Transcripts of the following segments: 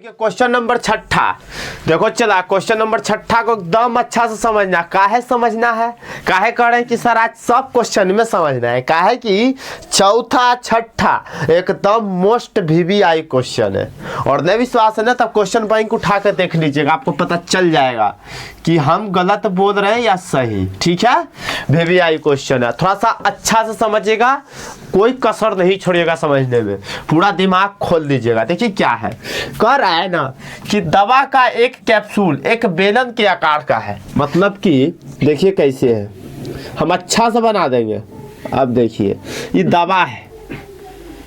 Question number छठा देखो चला। क्वेश्चन नंबर छठा को एकदम अच्छा से समझना। काहे समझना है, काहे कह रहे हैं कि सर आज सब क्वेश्चन में समझना है। काहे कि चौथा छठा एकदम मोस्ट वीवीआई क्वेश्चन है और नहीं विश्वास है ना तब क्वेश्चन बैंक उठा कर देख लीजिएगा, आपको पता चल जाएगा कि हम गलत बोल रहे हैं या सही। ठीक है, वीवीआई क्वेश्चन है, थोड़ा सा अच्छा से समझिएगा, कोई कसर नहीं छोड़िएगा समझने में, पूरा दिमाग खोल दीजिएगा। देखिए क्या है, कह रहा है ना कि दवा का एक कैप्सूल एक बेलन के आकार का है। मतलब कि देखिए कैसे है, हम अच्छा से बना देंगे। अब देखिए ये दवा है,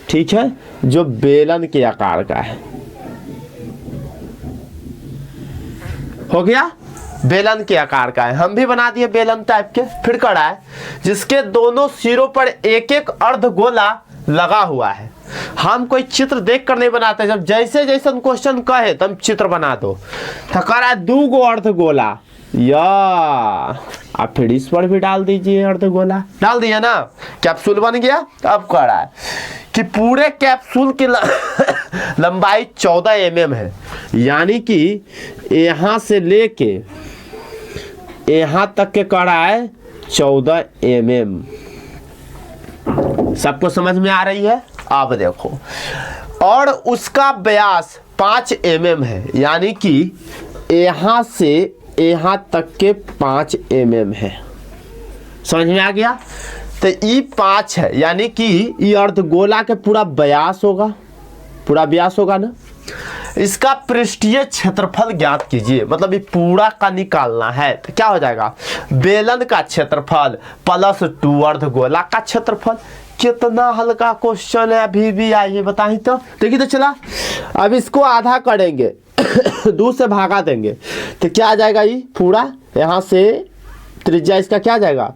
ठीक है, जो बेलन के आकार का है। हो गया, बेलन के आकार का है। हम भी बना दिए बेलन टाइप के। फिर कह रहा है जिसके दोनों सिरों पर एक एक अर्धगोला लगा हुआ है। हम कोई चित्र देख कर नहीं बनाते, जब जैसे जैसे क्वेश्चन कहे तुम चित्र बना दो। तो कह रहा है 2 गो अर्धगोला, या आप फिर इस पर भी डाल दीजिए अर्धगोला। डाल दिया ना, कैप्सूल बन गया। अब कह रहा है कि पूरे कैप्सूल की लंबाई 14 mm है, यानी कि यहाँ से लेके यहाँ तक के कह रहा है 14 mm। सबको समझ में आ रही है? आप देखो, और उसका व्यास 5 mm है, यानी कि यहाँ से यहाँ तक के 5 mm है। समझ में आ गया? तो ये 5 है, यानी कि ये अर्धगोला के पूरा व्यास होगा, पूरा व्यास होगा ना। इसका पृष्ठीय क्षेत्रफल ज्ञात कीजिए, मतलब ये पूरा का निकालना है। तो क्या हो जाएगा, बेलन का क्षेत्रफल प्लस 2 अर्धगोला का क्षेत्रफल। कितना हल्का क्वेश्चन है, अभी भी आइए बताइए तो। देखिए तो चला, अब इसको आधा करेंगे 2 से भागा देंगे तो क्या आ जाएगा, ये पूरा यहाँ से त्रिज्या इसका क्या आ जाएगा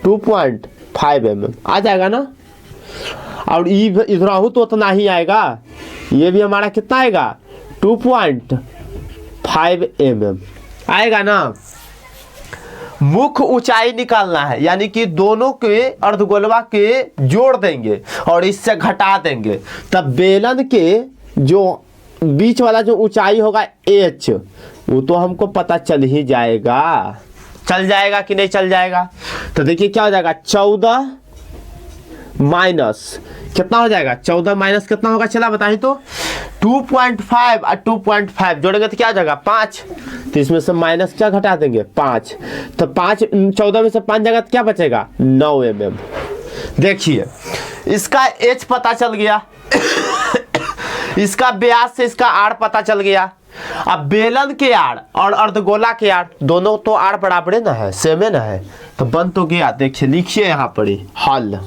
2.5 mm आ जाएगा ना। और इधर तो उतना ही आएगा, ये भी हमारा कितना आएगा 2.5 mm आएगा ना। मुख्य ऊंचाई निकालना है, यानी कि दोनों के अर्धगोलवा के जोड़ देंगे और इससे घटा देंगे, तब बेलन के जो बीच वाला जो ऊंचाई होगा h, वो तो हमको पता चल ही जाएगा। चल जाएगा कि नहीं चल जाएगा? तो देखिए क्या हो जाएगा, 14 माइनस कितना हो जाएगा, 14 माइनस कितना होगा, चला बताइए तो। 2.5 और 2.5 जोड़ेंगे तो क्या हो जाएगा 5। तो इसमें से माइनस क्या घटा देंगे 5, तो 14 में से 5 जाएगा तो क्या बचेगा 9 mm। देखिए इसका h पता चल गया इसका व्यास से इसका आड़ पता चल गया। अब बेलन के आड़ और अर्धगोला के आड़ दोनों तो आड़ बराबर ना है, सेम है ना है, तो बन तो गया। देखिए लिखिए यहाँ पर हल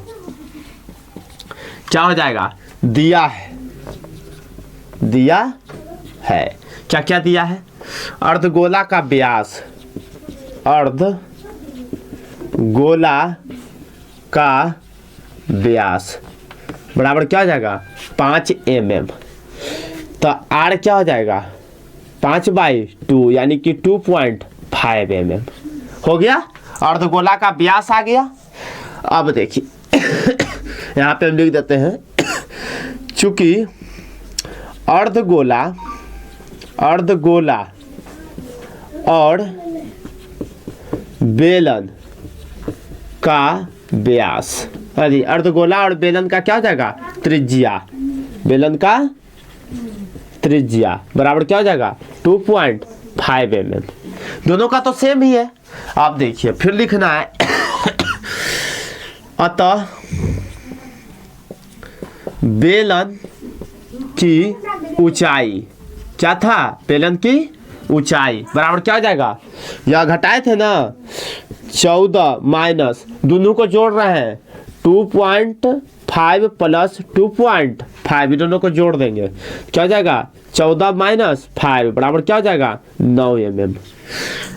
क्या हो जाएगा, दिया है, दिया है, क्या क्या दिया है, अर्धगोला का व्यास, अर्धगोला का व्यास बराबर क्या हो जाएगा 5 mm। तो आर क्या हो जाएगा 5/2 यानी कि 2.5 mm हो गया। अर्धगोला का व्यास आ गया। अब देखिए यहाँ पे हम लिख देते हैं, चूंकि अर्धगोला और बेलन का व्यास, अरे अर्धगोला और बेलन का क्या हो जाएगा त्रिज्या, बेलन का त्रिज्या बराबर क्या हो जाएगा 2.5 mm। दोनों का तो सेम ही है। आप देखिए फिर लिखना है, अतः बेलन की ऊंचाई क्या था, बेलन की ऊंचाई बराबर क्या हो जाएगा, यह घटाए थे ना 14 माइनस दोनों को जोड़ रहे हैं 2.5 प्लस 2.5 दोनों को जोड़ देंगे क्या हो जाएगा 14 माइनस 5 बराबर क्या हो जाएगा 9 mm।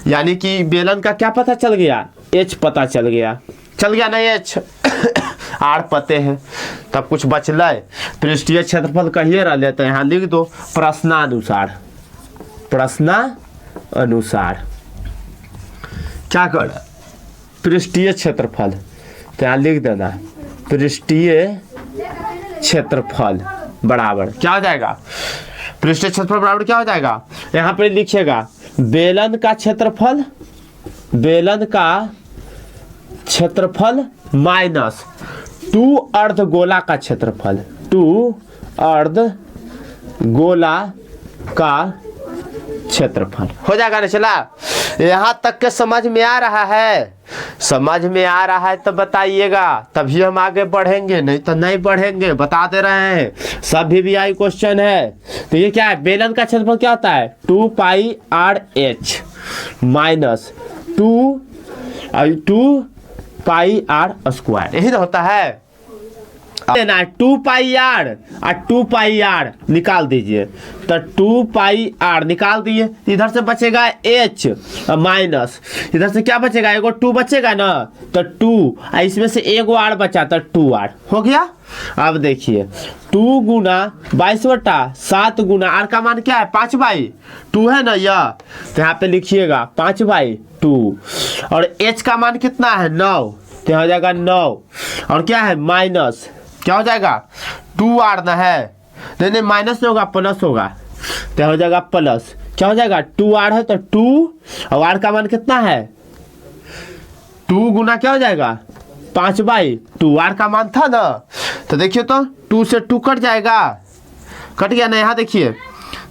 यानी कि बेलन का क्या पता चल गया, h पता चल गया ना h आर पते हैं, तब कुछ बचल पृष्ठीय क्षेत्रफल कहिए रह लेते हैं। यहाँ लिख दो प्रश्नानुसार, प्रश्नानुसार क्या कर पृष्ठीय क्षेत्रफल, तो यहाँ लिख देना पृष्ठीय क्षेत्रफल बराबर क्या हो जाएगा पृष्ठीय क्षेत्रफल बराबर क्या हो जाएगा, यहाँ पे लिखिएगा बेलन का क्षेत्रफल, बेलन का क्षेत्रफल माइनस 2 अर्धगोला का क्षेत्रफल, 2 अर्धगोला का क्षेत्रफल हो जाएगा ना। चला यहाँ तक के समझ में आ रहा है, समझ में आ रहा है तो बताइएगा, तभी हम आगे बढ़ेंगे, नहीं तो नहीं बढ़ेंगे, बता दे रहे हैं। सब VVI क्वेश्चन है। तो ये क्या है, बेलन का क्षेत्रफल क्या होता है 2 pi R H minus 2 pi R square, यही ना होता है। लेना है 2 पाई आर और 2 पाई आर निकाल दीजिए, तो 2 पाई आर निकाल दिए, इधर से बचेगा h माइनस, इधर से क्या बचेगा, एगो 2 बचेगा ना, तो 2 इसमें से एगो आर बचा तो 2r हो गया। अब देखिए 2 गुना 22/7 गुना आर का मान क्या है 5/2 है ना यह, तो यहाँ पे लिखिएगा 5/2 और h का मान कितना है 9, तो हो जाएगा 9 और क्या है माइनस क्या हो जाएगा 2r ना है, नहीं माइनस नहीं होगा प्लस होगा, तो हो जाएगा प्लस, क्या हो जाएगा 2r है तो 2 और r का मान कितना है 2 गुना क्या हो जाएगा 5/2, r का मान था ना, तो देखिए तो 2 से 2 कट जाएगा, कट गया ना, यहाँ देखिए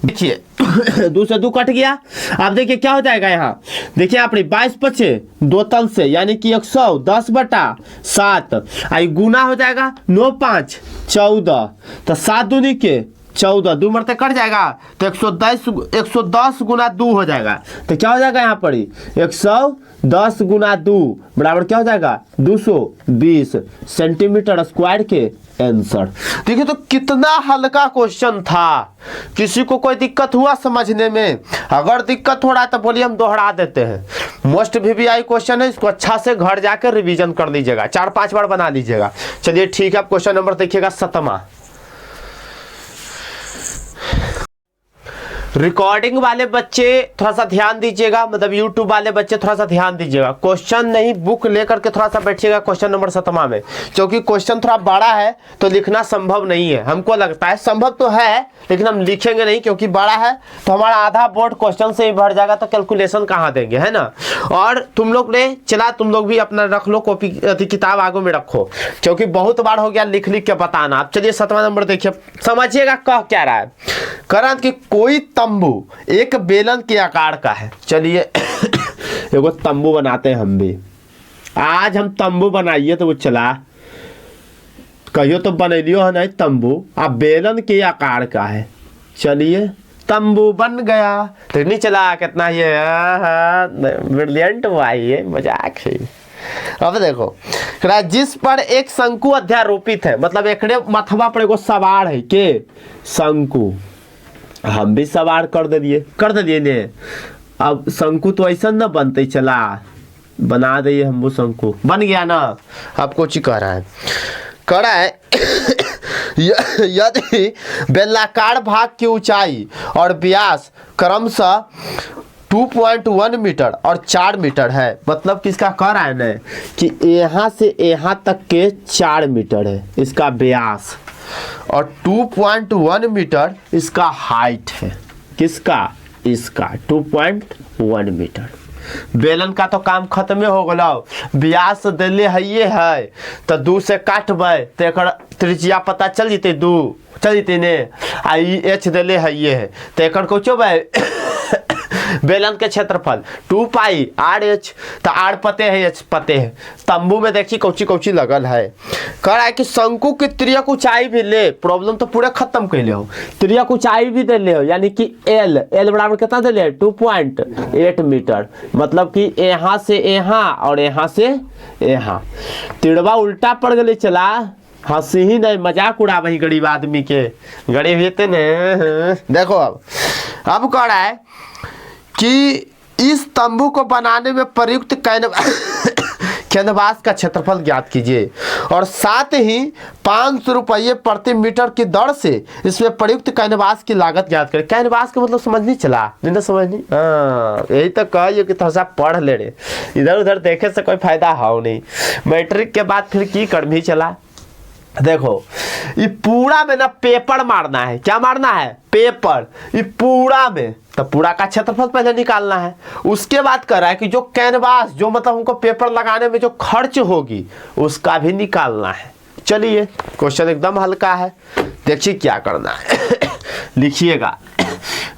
2 से 2 कट गया। अब देखिए क्या हो जाएगा, यहाँ देखिए अपनी 22 बचे 2 तल से, यानी कि 110/7 आई गुना हो जाएगा 9 5 14, तो 7 दूनी के 14, 2 मरते कट जाएगा, तो 110 गुना 2 हो जाएगा, तो क्या हो जाएगा यहाँ पर 110 गुना 2 बराबर क्या हो जाएगा 220 सेंटीमीटर स्क्वायर के आंसर। देखिए तो कितना हल्का क्वेश्चन था, किसी को कोई दिक्कत हुआ समझने में, अगर दिक्कत हो रहा है तो बोलिए हम दोहरा देते हैं। मोस्ट VVI क्वेश्चन है, इसको अच्छा से घर जाकर रिवीजन कर लीजिएगा, 4-5 बार बना लीजिएगा। चलिए ठीक है, क्वेश्चन नंबर देखिएगा 7वां। रिकॉर्डिंग वाले बच्चे थोड़ा सा ध्यान दीजिएगा, मतलब यूट्यूब वाले बच्चे थोड़ा सा ध्यान दीजिएगा, क्वेश्चन नहीं बुक लेकर के थोड़ा सा बैठिएगा क्वेश्चन नंबर 7वां में, क्योंकि क्वेश्चन थोड़ा बड़ा है तो लिखना संभव नहीं है, हमको लगता है संभव तो है लेकिन हम लिखेंगे नहीं, क्योंकि बड़ा है तो हमारा आधा बोर्ड क्वेश्चन से ही भर जाएगा, तो कैलकुलेशन कहाँ देंगे, है ना। और तुम लोग ने चला, तुम लोग भी अपना रख लो कॉपी, किताब आगे में रखो, क्योंकि बहुत बार हो गया लिख लिख के बताना। अब चलिए 7वां नंबर देखिए, समझिएगा कह क्या रहा है, कह कि कोई तंबू एक बेलन के आकार का है। चलिए एगो तंबू बनाते हैं हम भी, आज हम तंबू बनाइए तो वो चला, कहियो तो बनैलियो है नहीं तंबू, अब बेलन के आकार का है, चलिए तंबू बन गया, तो नहीं चला कितना ये ब्रिलियंट हुआ, ये मजाक है। अब देखो जिस पर एक शंकु अध्यारोपित है, मतलब एकड़े मथवा पर एगो सवार है के शंकु, हम भी सवार कर दिए ने। अब शंकु तो ऐसा न बनते, चला बना दिए हम वो शंकु, बन गया ना। अब कुछ ही कह रहा है यदि बेलनाकार भाग की ऊंचाई और व्यास क्रमशः 2.1 मीटर और 4 मीटर है, मतलब किसका कह रहा है ना कि यहाँ से यहाँ तक के 4 मीटर है इसका व्यास, और 2.1 मीटर इसका हाइट है, किसका, इसका 2.1 मीटर। बेलन का तो काम खत्म हो गलो, व्यास दिले है ये है, तो 2 से काटबे तो एक त्रिज्या पता चल जीते, 2 चल जीते ने, आई h दिले है ये है, तो एक बेलन के क्षेत्रफल 2 पाई आर एच, तो आर पते है h पते है। तंबू में देखिए कौची कौची लगल है, कह रहा है कि शंकु की त्रियक ऊंचाई भी ले, प्रॉब्लम तो पूरे खत्म कर ले हो, त्रियक ऊंचाई भी दे ले हो, यानी कि एल बराबर कितना दे ले 2.8 मीटर, मतलब कि यहाँ से यहाँ और यहाँ से यहाँ, तिड़वा उल्टा पड़ गए, चला हंसी ही नहीं, मजाक उड़ा वही गरीब आदमी के, गरीब होते न। देखो अब कह रहा है कि इस तंबू को बनाने में प्रयुक्त कैनवास का क्षेत्रफल ज्ञात कीजिए, और साथ ही 500 रुपये प्रति मीटर की दर से इसमें प्रयुक्त कैनवास की लागत ज्ञात करें। कैनवास का मतलब समझ नहीं चला, नहीं समझ नहीं, हाँ यही तो कहिए कि थोड़ा सा पढ़ ले रहे, इधर उधर देखे से कोई फायदा हो नहीं, मैट्रिक के बाद फिर की कर्मी चला, देखो ये पूरा में ना पेपर मारना है, क्या मारना है, पेपर, ये पूरा में, तो पूरा का क्षेत्रफल पहले निकालना है। उसके बाद कर रहा है कि जो कैनवास, जो मतलब हमको पेपर लगाने में जो खर्च होगी उसका भी निकालना है। चलिए क्वेश्चन एकदम हल्का है, देखिए क्या करना है। लिखिएगा,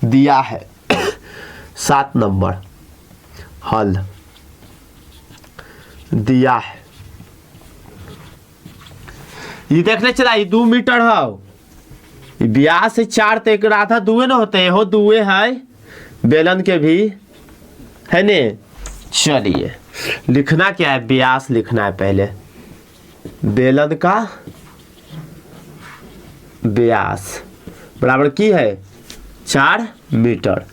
दिया है 7 नंबर हल दिया है। ये देखने चला, ये 2 मीटर है, ब्यास से 4 तो एक आधा दुए न होते हो, दुए है बेलन के भी है ने। चलिए लिखना क्या है, ब्यास लिखना है पहले, बेलन का ब्यास बराबर की है 4 मीटर,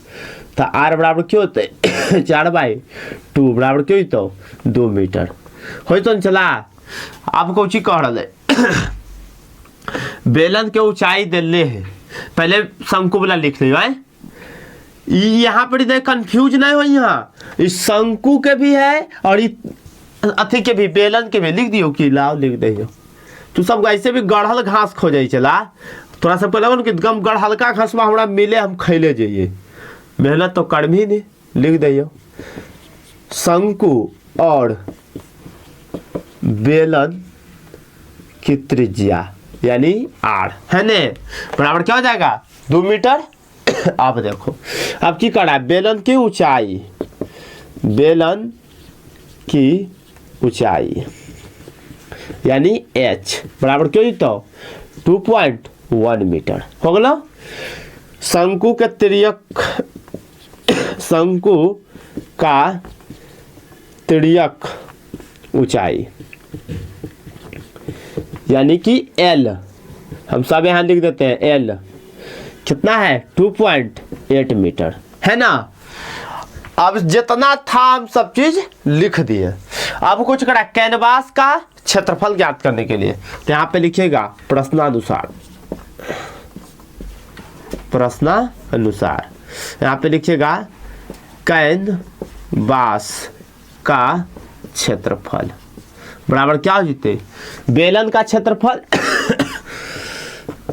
तो आर बराबर क्यों होते 4/2 बराबर क्यों तो 2 मीटर हो तो चला। अब कौन कह रहा है, बेलन के ऊंचाई दिले है, पहले शंकु वाला लिख लियो है, यहाँ पर इधर कंफ्यूज नहीं हो, यहाँ इस शंकु के भी है और अथी के भी, बेलन के भी लिख दियो कि लाओ लिख दियो। तू सब ऐसे भी गढ़ल घास खोजे चला, तोरा सबको लगो कि गम गढ़हलका घासवा हमरा मिले हम खैले जाइए, मेहनत तो कर भी नहीं, लिख दियो शंकु और बेलन की त्रिज्या यानी आर है ने बराबर क्या हो जाएगा 2 मीटर। अब देखो अब की करा, बेलन की ऊंचाई, बेलन की ऊंचाई यानी h बराबर क्यों तो 2.1 मीटर हो गलो। शंकु के तिर्यक, शंकु का तिर्यक ऊंचाई यानी कि L, हम सब यहाँ लिख देते हैं L कितना है 2.8 मीटर है ना। अब जितना था हम सब चीज लिख दिए। अब कुछ करा कैनवास का क्षेत्रफल ज्ञात करने के लिए, तो यहाँ पे लिखिएगा प्रश्नानुसार, प्रश्नानुसार यहाँ पे लिखिएगा कैनवास का क्षेत्रफल बराबर क्या हो जीते, बेलन का क्षेत्रफल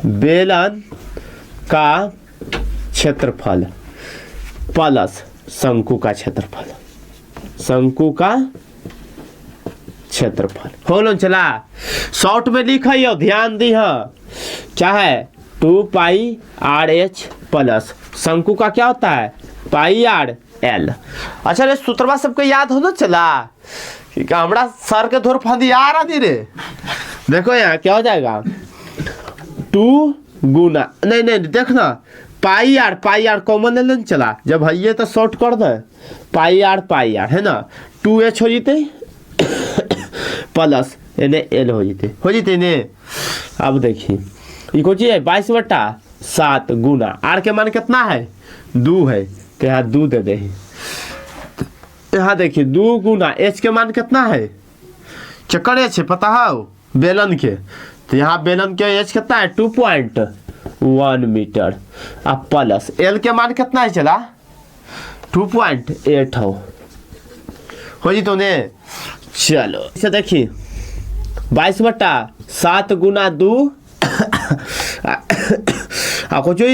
बेलन का क्षेत्रफल प्लस शंकु का क्षेत्रफल, शंकु का क्षेत्रफल हो लो चला। शॉर्ट में लिखियो, ध्यान दी क्या है 2πRh प्लस शंकु का क्या होता है πRL। अच्छा रे सूत्रवा सबको याद हो ना चला कि हमरा सर के धोर फंदी आ रहा नहीं रे। देखो यहाँ क्या हो जाएगा 2 गुना नहीं देखना πR कॉमन ले चला, जब है तो शॉर्ट कर दे πR है ना, 2h हो जीते प्लस एने L हो जीते ने। अब देखिए ये को है 22/7 गुना आर के मान कितना है 2 है, तो यहाँ 2 दे दे। यहाँ देखिए 2 गुना h के मान कितना है, चक्कर h है पता है बेलन के, तो यहाँ बेलन के h कितना है 2.1 मीटर। अब प्लस L के मान कितना है चला 2.8 हो जी तो ने। चलो इसे देखिए 22/7 गुना 2 आपको जो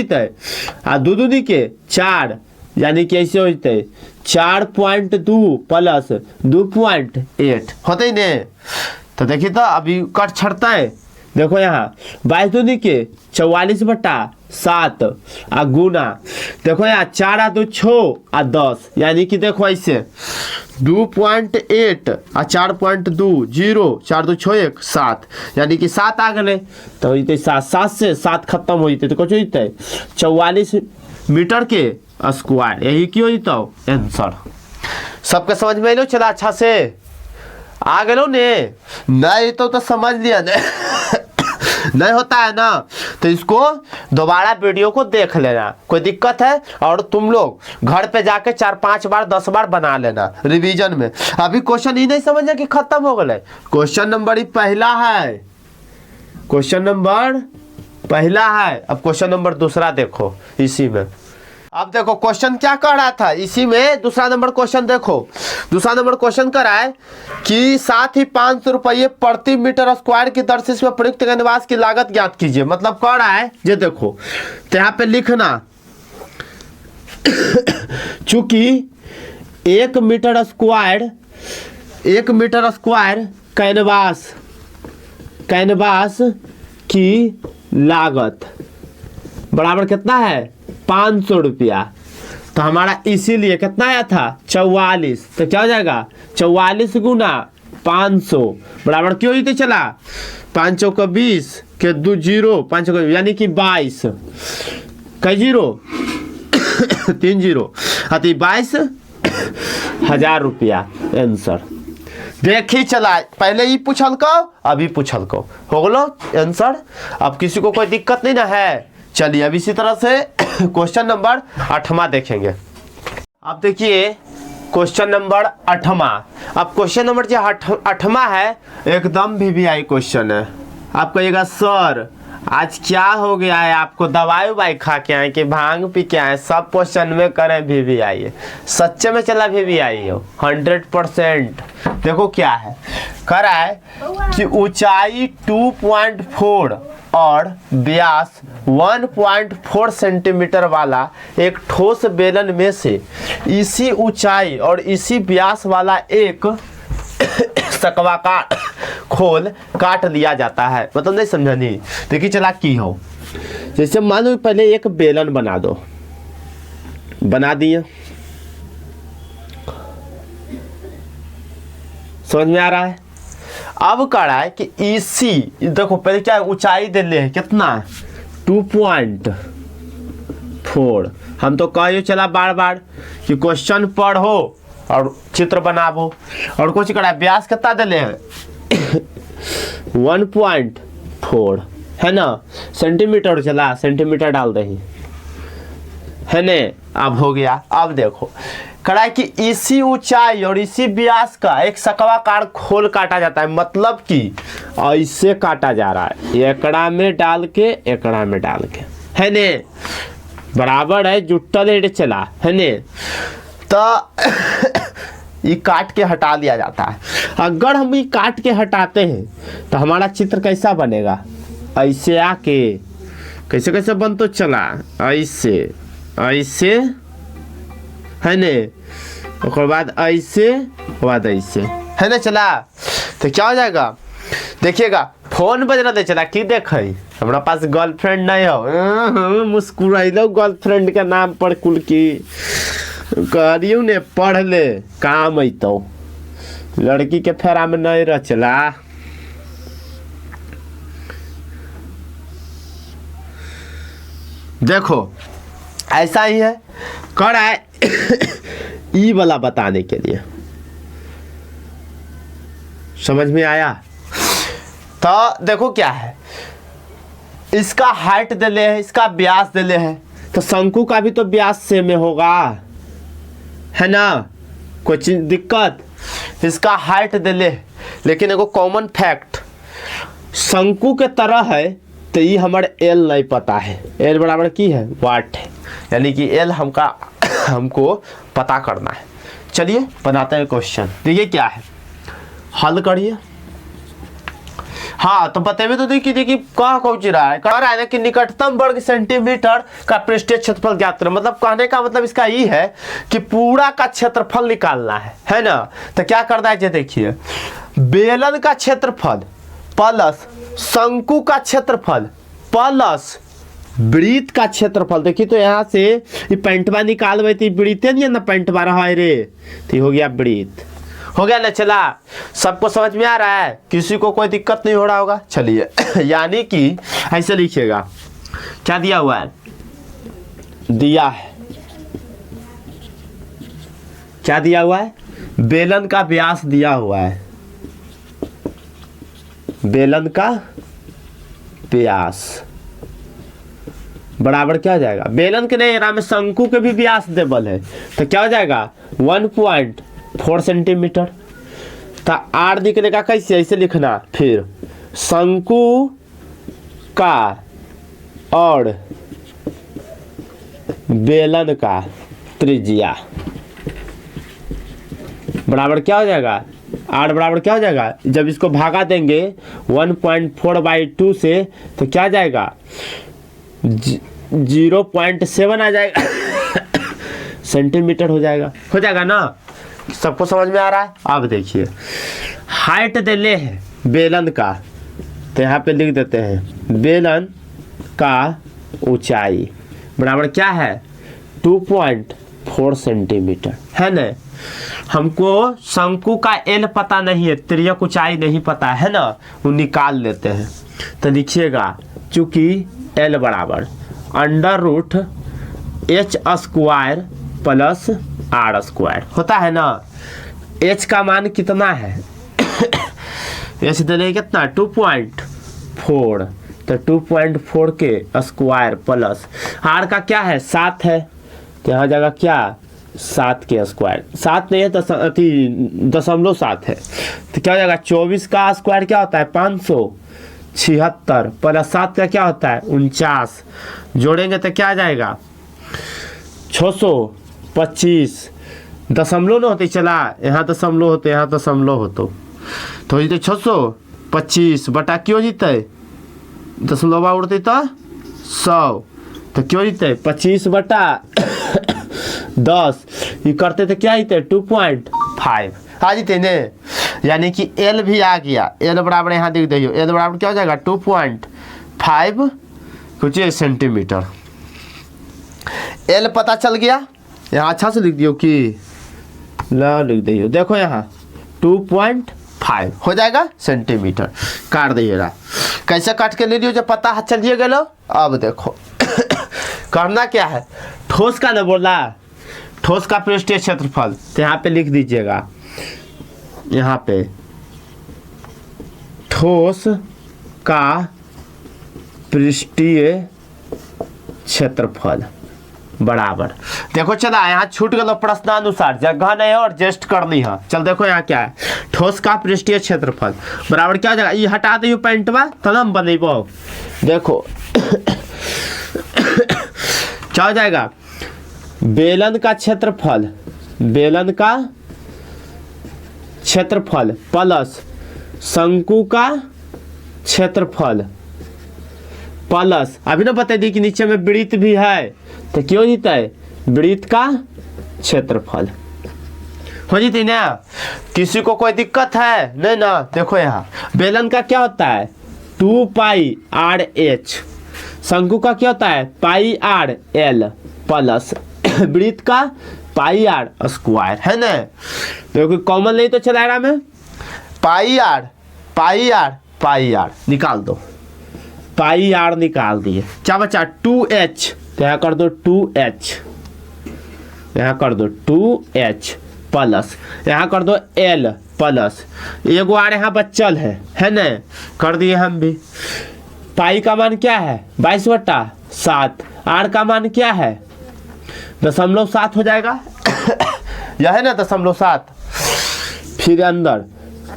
आ 2 दूनी के 4 यानी कि ऐसे होते 4.2 प्लस 2.8 होते ने। तो देखिए तो अभी कट छड़ता है, देखो यहाँ 22 दूनी के 44/7 आ गुना, देखो यहाँ 4 आ 2 6 आ 10 यानी कि देखो ऐसे 2.8 आ 4.2 0 4 2 6 1 7 यानी कि 7 आ गए, तो 7 से 7 खत्म हो जाते तो कुछ होते 44 मीटर के स्क्वायर, यही क्यों होता आंसर। सबके समझ में लो चला, अच्छा से आ गए ने, नहीं तो समझ लिया नहीं होता है ना, तो इसको दोबारा वीडियो को देख लेना, कोई दिक्कत है और तुम लोग घर पे जाके 4-5 बार 10 बार बना लेना रिवीजन में। अभी क्वेश्चन ही नहीं समझना कि खत्म हो गए, क्वेश्चन नंबर ही पहला है, क्वेश्चन नंबर पहला है। अब क्वेश्चन नंबर दूसरा देखो इसी में। अब देखो क्वेश्चन क्या कह रहा था इसी में, दूसरा नंबर क्वेश्चन देखो दूसरा नंबर क्वेश्चन करा है कि साथ ही 500 रुपये प्रति मीटर स्क्वायर की दर से इसमें प्रयुक्त कैनवास की लागत ज्ञात कीजिए। मतलब कह रहा है ये देखो, तो यहाँ पे लिखना चूंकि 1 मीटर स्क्वायर कैनवास की लागत बराबर कितना है 500 रुपया। तो हमारा इसीलिए कितना आया था 44। तो क्या हो जाएगा 44 गुना 500 बराबर क्यों ही तो चला 5 चौका 20 के 2 जीरो 5 चौका यानी कि 22 कई जीरो 3 जीरो अति 22,000 रुपया आंसर। देखी चला पहले ही पूछल को अभी पूछल को हो गलो आंसर। अब किसी को कोई दिक्कत नहीं ना है। चलिए अब इसी तरह से क्वेश्चन नंबर 8वां देखेंगे। अब देखिए क्वेश्चन नंबर 8वां। अब क्वेश्चन नंबर जो 8वां है एकदम VVI क्वेश्चन है। आप कहिएगा सर आज क्या हो गया है, आपको दवाई उवाई खा के आए कि भांग पी के आए, सब क्वेश्चन में करें VVI है। सच्चे में चला VVI हो 100%। देखो क्या है कह रहा है कि ऊंचाई 2.4 और व्यास 1.4 सेंटीमीटर वाला एक ठोस बेलन में से इसी ऊंचाई और इसी व्यास वाला एक सकवाकार खोल काट लिया जाता है। मतलब नहीं समझा नहीं। देखिए चला की हो जैसे मान लो पहले एक बेलन बना दो, बना दिए, समझ में आ रहा है। अब कह रहा है कि इसी देखो पहले क्या ऊंचाई दे ले कितना 2.4। हम तो कहियो चला बार बार कि क्वेश्चन पढ़ो और चित्र बनाबो। और कुछ करा व्यास कितना दे ले 1.4 है ना, सेंटीमीटर चला सेंटीमीटर डाल दही है ने। अब हो गया। अब देखो कड़ा कि इसी ऊंचाई और इसी व्यास का एक सकवाकार खोल काटा जाता है। मतलब कि ऐसे काटा जा रहा है, एकड़ा में डाल के एकड़ा में डाल के है ने, बराबर है जुट्टा लेट चला है ने। तो ये काट के हटा दिया जाता है। अगर हम ये काट के हटाते हैं तो हमारा चित्र कैसा बनेगा, ऐसे आके कैसे कैसे बन तो चला ऐसे ऐसे है ने, और बाद ऐसे बाद ऐसे है ना चला। तो क्या हो जाएगा देखिएगा फोन बज रहा था चला कि देख हमारा पास गर्लफ्रेंड नहीं हो, मुस्कुराइलो गर्लफ्रेंड के नाम पर कुल की करियो ने पढ़ ले काम अतो, लड़की के फेरा में नहीं रह चला। देखो ऐसा ही है कर रहा है ई वाला बताने के लिए। समझ में आया। तो देखो क्या है, इसका हाइट दिले है, इसका व्यास दिले है, तो शंकु का भी तो व्यास सेम में होगा है ना, कोई चीज दिक्कत। इसका हाइट दिले, लेकिन एगो कॉमन फैक्ट शंकु के तरह है तो ये हमारे एल नहीं पता है। एल बराबर की है वाट है, यानी कि एल हमको पता करना है। चलिए बनाते हैं क्वेश्चन। देखिए क्या है, हल करिए। हाँ तो बतेबे तो देखिए कहाँ पहुंच रहा है, कह रहा है ना कि निकटतम वर्ग सेंटीमीटर का पृष्ठीय क्षेत्रफल ज्ञात करें। मतलब कहने का मतलब इसका ये है कि पूरा का क्षेत्रफल निकालना है ना। तो क्या करना है देखिए, बेलन का क्षेत्रफल प्लस शंकु का क्षेत्रफल प्लस वृत्त का क्षेत्रफल। देखिए तो यहाँ से ये पेंटवा निकालबे तो वृत्ते नहीं है ना, पेंटवा रहा है रे, तो हो गया वृत्त। हो गया ना चला, सबको समझ में आ रहा है, किसी को कोई दिक्कत नहीं हो रहा होगा। चलिए यानी कि ऐसे लिखिएगा, क्या दिया हुआ है, दिया है क्या दिया हुआ है, बेलन का व्यास दिया हुआ है, बेलन का व्यास बराबर क्या हो जाएगा, बेलन के नहीं में शंकु के भी व्यास देबल है, तो क्या हो जाएगा 1.4 सेंटीमीटर। तो आर निकलेगा कैसे, ऐसे लिखना, फिर शंकु का और बेलन का त्रिज्या बराबर क्या हो जाएगा, 8 बराबर क्या हो जाएगा, जब इसको भागा देंगे 1.4/2 से तो क्या आ जाएगा 0.7 आ जाएगा सेंटीमीटर हो जाएगा ना। सबको समझ में आ रहा है। अब देखिए हाइट दे ले है बेलन का, तो यहाँ पे लिख देते हैं बेलन का ऊंचाई बराबर क्या है 2.4 सेंटीमीटर है ना। हमको शंकु का एल पता नहीं है, तिर्यक ऊंचाई नहीं पता है ना, वो निकाल लेते हैं। तो लिखिएगा चूंकि एल बराबर √h² प्लस r² होता है ना। h का मान कितना है h देने कितना 2.4, तो 2.4 के स्क्वायर प्लस r का क्या है 7 है, तो यहाँ जाएगा क्या 7 के स्क्वायर, 7 नहीं है 0.7 है, तो क्या हो जाएगा 24 का स्क्वायर क्या होता है 576 प्लस 7 का क्या होता है 49, जोड़ेंगे तो क्या आ जाएगा 625, दशमलव न होते चला, यहाँ दशमलव होते यहाँ दशमलव होतो, तो जीते 625 बटा क्यों जीते दशमलव उड़ते तो 100, तो क्यों जीते 25 बटा 10, ये करते थे क्या जीते 2.5 आ जीते ने, यानी कि एल भी आ गया। एल बराबर यहाँ देख दियो, एल बराबर क्या हो जाएगा 2.5 कुछ सेंटीमीटर। एल पता चल गया, यहाँ अच्छा से लिख दियो कि ला लिख दियो, देखो यहाँ 2.5 हो जाएगा सेंटीमीटर। काट दिएगा, कैसे काट के ले लियो जब पता चलिए गलो। अब देखो करना क्या है, ठोस का ना बोला, ठोस का पृष्ठीय क्षेत्रफल, तो यहाँ पे लिख दीजिएगा, यहाँ पे ठोस का पृष्ठीय क्षेत्रफल बराबर, देखो चला यहाँ छूट गलो प्रश्नानुसार, जगह नहीं है और एडजस्ट कर ली है। चल देखो यहाँ क्या है, ठोस का पृष्ठीय क्षेत्रफल बराबर क्या हो जाएगा, ये हटा दियो पेंटवा तब हम बनेबो। देखो क्या हो जाएगा बेलन का क्षेत्रफल, बेलन का क्षेत्रफल प्लस शंकु का क्षेत्रफल प्लस, अभी ना बता दी कि नीचे में वृत्त भी है, तो क्यों जीता है वृत्त का क्षेत्रफल हो जीती ना। किसी को कोई दिक्कत है नहीं ना। देखो यहाँ बेलन का क्या होता है 2πr/h, शंकु का क्या होता है πr/l प्लस वृत्त का πr² है ना। देखो कॉमन नहीं तो चला रहा में πr निकाल दो, πr निकाल दिए, क्या बचा 2h, तो यहाँ कर दो 2h, यहाँ कर दो 2h प्लस यहाँ कर दो l प्लस एगो आर यहाँ बच्चल है ना, कर दिए हम भी। पाई का मान क्या है 22/7, आर का मान क्या है 0.7 हो जाएगा यह है ना 0.7, फिर अंदर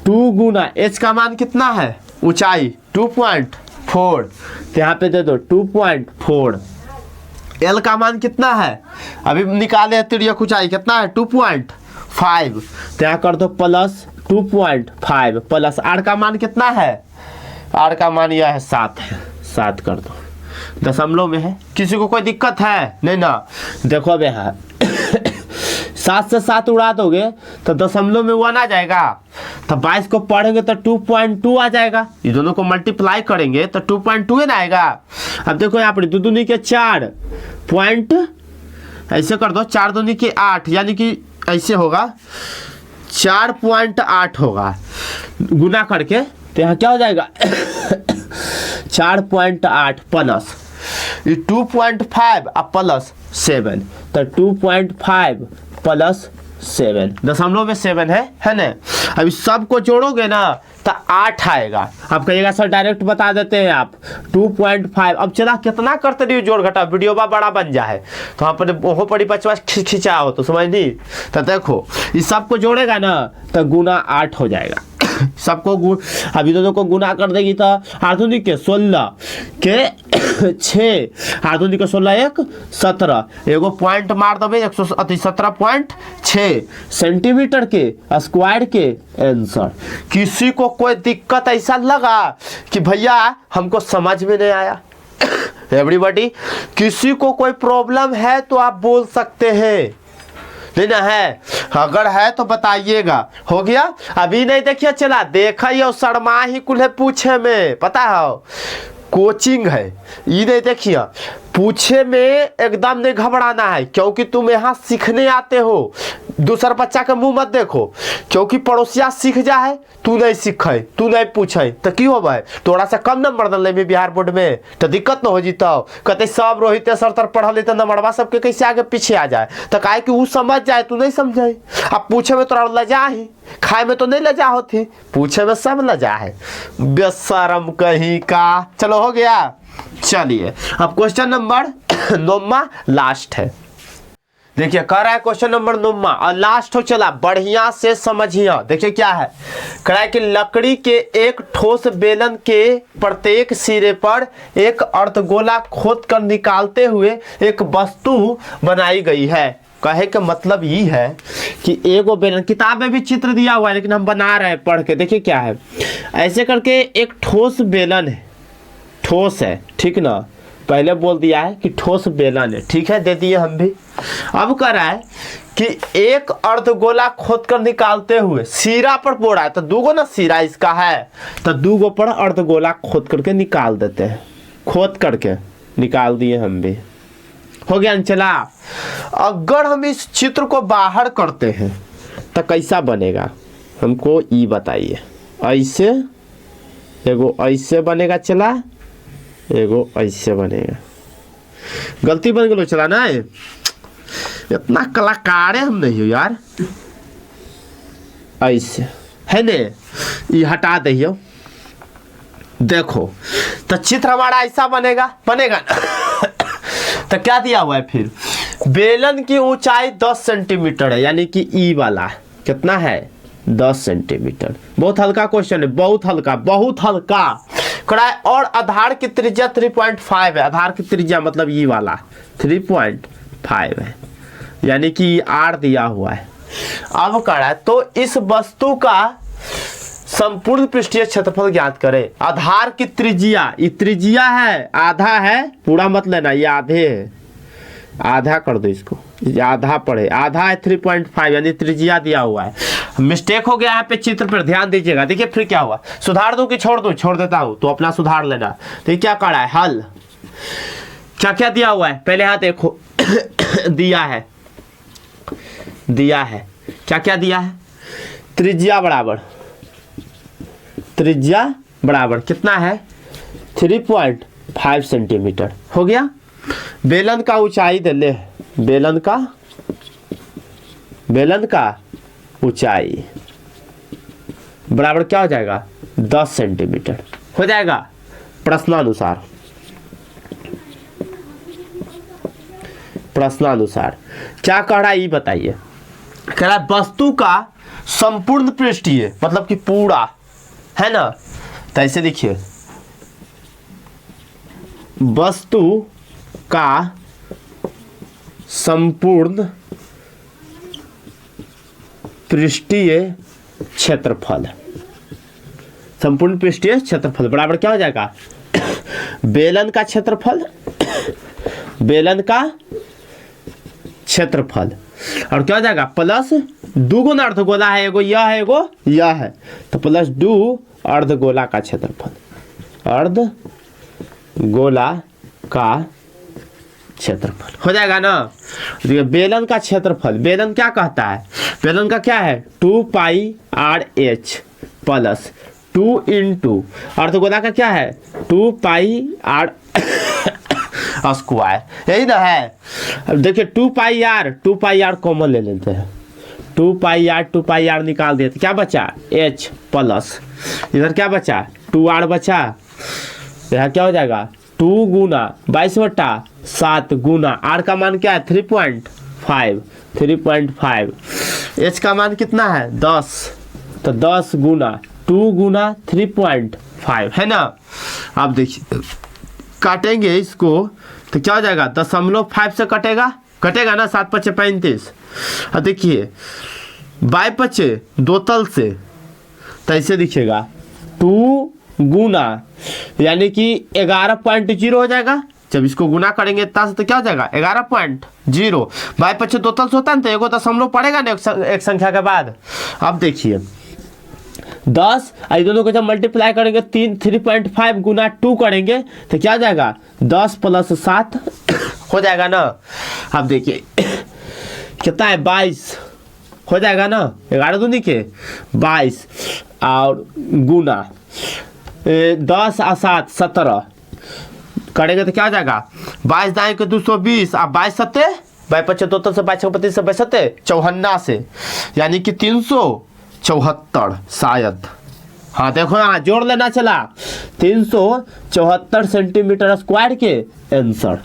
2 गुना h का मान कितना है ऊंचाई 2.4, तो यहाँ पे दे दो 2.4, एल का मान कितना है अभी निकाले तिर्यक ऊंचाई कितना है 2.5, तो यहाँ कर दो प्लस 2.5 प्लस आर का मान कितना है, आर का मान यह है 7 है, 7 कर दो, दशमलव में है। किसी को कोई दिक्कत है नहीं ना। देखो अब यहाँ 7 से 7 उड़ा दोगे तो दशमलव में 1 आ जाएगा, तो 22 को पढ़ेंगे तो 2.2 आ जाएगा, ये दोनों को मल्टीप्लाई करेंगे तो 2.2 है ना आएगा। अब देखो यहाँ पर 2 दूनी के 4 पॉइंट ऐसे कर दो, 4 दूनी के 8 यानी कि ऐसे होगा 4.8 होगा गुना करके, तो यहाँ क्या हो जाएगा 4.8 प्लस 2.5 और प्लस 7, तो 2.5 प्लस 7 दशमलव में 7 है ना। अभी सबको जोड़ोगे ना तो 8 आएगा। अब कहिएगा सर डायरेक्ट बता देते हैं आप 2.5, अब चला कितना करते रहिए जोड़ घटा, वीडियो बड़ा बन जाए तो वहाँ पर वो बड़ी बचवा खिंचा हो तो समझ नहीं। तो देखो इस सबको जोड़ेगा ना तो गुना 8 हो जाएगा सबको अभी दोनों को गुना कर देगी तो 8 दूनी के 16 के 6 आठ दूनी के 16 1 17 एगो पॉइंट मार दबे 117.6 सेंटीमीटर के स्क्वायर के आंसर। किसी को कोई दिक्कत ऐसा लगा कि भैया हमको समझ में नहीं आया, एवरीबॉडी किसी को कोई प्रॉब्लम है तो आप बोल सकते हैं, लेना है अगर है तो बताइएगा। हो गया? अभी नहीं देखिए चला देखा ही और शर्मा ही कुल्हे पूछे में, पता है कोचिंग है ये नहीं देखिए पूछे में एकदम नहीं घबराना है, क्योंकि तुम यहाँ सीखने आते हो। दूसर बच्चा के मुंह मत देखो, क्योंकि पड़ोसिया सीख जाए तू नहीं सीखे तू नहीं पूछे तो की हो भाई थोड़ा सा कम नंबर दल में बिहार बोर्ड में तो दिक्कत न हो जीता। कहते सब रोहित सर तर पढ़ल तो नंबरवा सबके कैसे आगे पीछे आ जाए, तो काहे कि वो समझ जाए तू नहीं समझे। अब पूछे में तोरा लजा ही, खाए में तो नहीं लजा होती, पूछे में सब लजा है, बेशरम कहीं का। चलो हो गया, चलिए अब क्वेश्चन नंबर 9 लास्ट है। देखिए कह रहा है क्वेश्चन नंबर 9 और लास्ट हो, चला बढ़िया से समझिए। देखिए क्या है, कह रहा है कि लकड़ी के एक ठोस बेलन के प्रत्येक सिरे पर एक अर्धगोला खोद कर निकालते हुए एक वस्तु बनाई गई है। कहे का मतलब ये है कि एगो बेलन, किताब में भी चित्र दिया हुआ है लेकिन हम बना रहे हैं पढ़ के। देखिए क्या है, ऐसे करके एक ठोस बेलन है, ठोस है ठीक ना, पहले बोल दिया है कि ठोस बेलन है, ठीक है दे दिए हम भी। अब कह रहा है कि एक अर्धगोला खोद कर निकालते हुए सिरा पर बोरा है, तो दूगो ना सिरा इसका है, तो दूगो पर अर्धगोला खोद करके निकाल देते हैं, खोद करके निकाल दिए हम भी। हो गया चला। अगर हम इस चित्र को बाहर करते हैं तो कैसा बनेगा हमको ये बताइए। ऐसे एगो ऐसे बनेगा चला, एगो ऐसे बनेगा। गलती बन गई चला ना, इतना कलाकार हम नहीं हो यार। ऐसे है ने, ये हटा दइयो, देखो तो चित्र हमारा ऐसा बनेगा, बनेगा तो क्या दिया हुआ है फिर, बेलन की ऊंचाई 10 सेंटीमीटर है, यानी कि ई वाला कितना है 10 सेंटीमीटर। बहुत हल्का क्वेश्चन है, बहुत हल्का बहुत हल्का। और आधार की त्रिज्या 3.5 है, आधार की त्रिज्या मतलब ये वाला 3.5 है, यानी कि आर दिया हुआ है। अब करा है तो इस वस्तु का संपूर्ण पृष्ठीय क्षेत्रफल ज्ञात करें। आधार की त्रिज्या, ये त्रिज्या है, आधा है, पूरा मत लेना, ये आधे है, आधा कर दो इसको, आधा पढ़े, आधा है 3.5 यानी त्रिज्या दिया हुआ है। मिस्टेक हो गया यहाँ पे, चित्र पर ध्यान दीजिएगा। देखिए फिर क्या हुआ, सुधार दूं कि छोड़ दूं? छोड़ देता हूं, तो अपना सुधार लेना। तो क्या करा है, हल क्या क्या दिया हुआ है पहले यहाँ देखो दिया है, दिया है क्या क्या दिया है, त्रिज्या बराबर, त्रिज्या बराबर कितना है 3.5 सेंटीमीटर। हो गया। बेलन का ऊंचाई दे ले, बेलन का ऊंचाई बराबर क्या हो जाएगा 10 सेंटीमीटर हो जाएगा प्रश्नानुसार। प्रश्नानुसार क्या कह रहा है ये बताइए। कह रहा है वस्तु का संपूर्ण पृष्ठीय मतलब कि पूरा है ना, तो ऐसे देखिए वस्तु का संपूर्ण पृष्ठीय क्षेत्रफल, संपूर्ण पृष्ठीय क्षेत्रफल बराबर क्या हो जाएगा बेलन का क्षेत्रफल, बेलन का क्षेत्रफल, और क्या हो जाएगा प्लस दुगुना अर्धगोला है, एगो यह है एगो यह है, तो प्लस 2 अर्धगोला का क्षेत्रफल, अर्धगोला का क्षेत्रफल हो जाएगा ना। देखिए बेलन का क्षेत्रफल, बेलन क्या कहता है, बेलन का क्या है 2πRh प्लस 2 इंटू अर्धगोला का क्या है 2πr स्क्वायर, यही ना है। अब देखिए 2πr कॉमन ले लेते हैं, 2πr निकाल दिए तो क्या बचा h प्लस इधर क्या बचा 2r बचा, यह क्या हो जाएगा 2 गुना 22/7 गुना r का मान क्या है 3.5, h का मान कितना है 10, तो 10 गुना 2 गुना 3.5 है ना। अब देखिए काटेंगे इसको तो क्या हो जाएगा, 0.5 से कटेगा ना, 7 पचे 35। और देखिए बाई पचे 2 तल से तो ऐसे दिखेगा 2 गुना यानी कि 11.0 हो जाएगा। जब इसको गुना करेंगे इतना से तो क्या हो जाएगा 11.0। बाई पचे 2 तल से होता है ना, तो एगो दशमलव पड़ेगा ना एक संख्या के बाद। अब देखिए 10 दोनों को जब मल्टीप्लाई करेंगे 3.5 गुना 2 करेंगे तो क्या हो जाएगा 10 + 7 हो जाएगा ना। अब देखिए कितना है 22 हो जाएगा ना, 11 दूनी के 22 और गुना 10 और 7 17 करेंगे तो क्या हो जाएगा 22 दाएं के 220 और 22 सत्ते 22 2 से 22 25 से 54 से यानी कि 374 शायद। हाँ देखो यहाँ जोड़ लेना चला 374 सेंटीमीटर स्क्वायर के आंसर।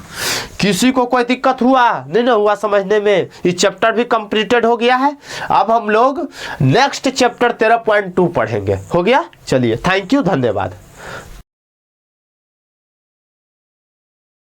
किसी को कोई दिक्कत हुआ नहीं ना हुआ समझने में? ये चैप्टर भी कंप्लीटेड हो गया है। अब हम लोग नेक्स्ट चैप्टर 13.2 पढ़ेंगे। हो गया, चलिए थैंक यू, धन्यवाद।